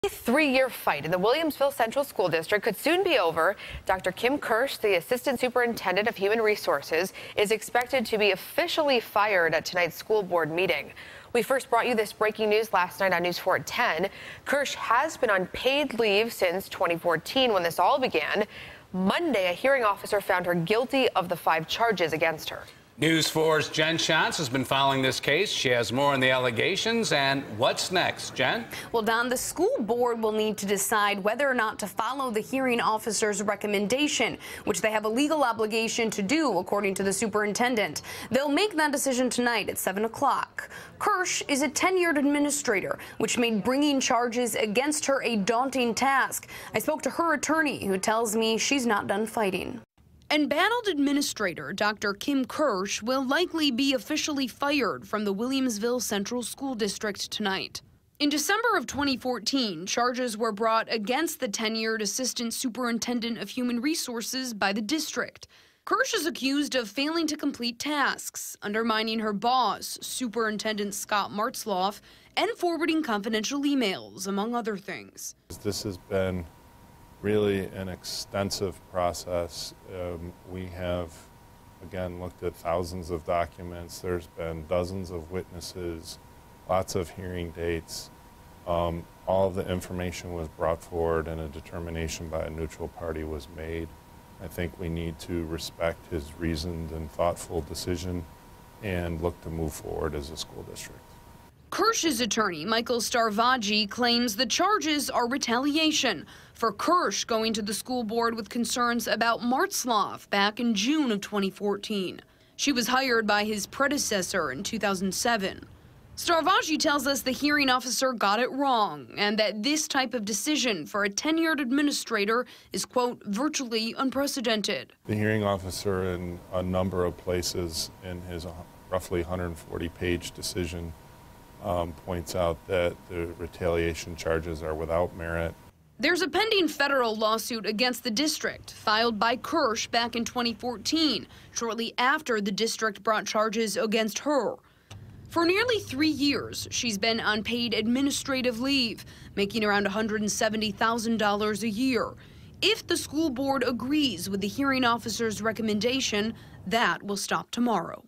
A 3-year fight in the Williamsville Central School District could soon be over. Dr. Kirsch, the Assistant Superintendent of Human Resources, is expected to be officially fired at tonight's school board meeting. We first brought you this breaking news last night on News 4 at 10. Kirsch has been on paid leave since 2014 when this all began. Monday, a hearing officer found her guilty of the 5 charges against her. News 4's Jen Schatz has been following this case. She has more on the allegations and what's next. Jen? Well, Don, the school board will need to decide whether or not to follow the hearing officer's recommendation, which they have a legal obligation to do, according to the superintendent. They'll make that decision tonight at 7 o'clock. Kirsch is a tenured administrator, which made bringing charges against her a daunting task. I spoke to her attorney, who tells me she's not done fighting. Embattled administrator Dr. Kirsch will likely be officially fired from the Williamsville Central School District tonight. In December of 2014, charges were brought against the tenured Assistant Superintendent of Human Resources by the district. Kirsch is accused of failing to complete tasks, undermining her boss, Superintendent Scott Martzloff, and forwarding confidential emails, among other things. This has been really an extensive process. We have, again, looked at thousands of documents. There's been dozens of witnesses, lots of hearing dates. All of the information was brought forward and a determination by a neutral party was made. I think we need to respect his reasoned and thoughtful decision and look to move forward as a school district. Kirsch's attorney, Michael Starvaggi, claims the charges are retaliation for Kirsch going to the school board with concerns about Martzloff back in June of 2014. She was hired by his predecessor in 2007. Starvaggi tells us the hearing officer got it wrong and that this type of decision for a tenured administrator is, quote, virtually unprecedented. The hearing officer in a number of places in his roughly 140-page decision points out that the retaliation charges are without merit. There's a pending federal lawsuit against the district filed by Kirsch back in 2014, shortly after the district brought charges against her. For nearly 3 years, she's been on paid administrative leave, making around $170,000 a year. If the school board agrees with the hearing officer's recommendation, that will stop tomorrow.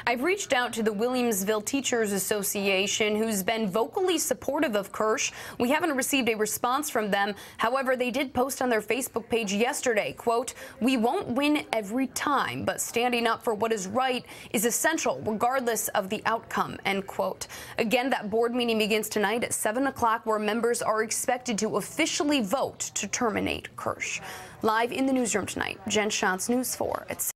I've reached out to the Williamsville Teachers Association, who's been vocally supportive of Kirsch. We haven't received a response from them. However, they did post on their Facebook page yesterday, quote, "We won't win every time, but standing up for what is right is essential regardless of the outcome," end quote. Again, that board meeting begins tonight at 7 o'clock, where members are expected to officially vote to terminate Kirsch. Live in the newsroom tonight, Jen Schatz, News 4 at 6.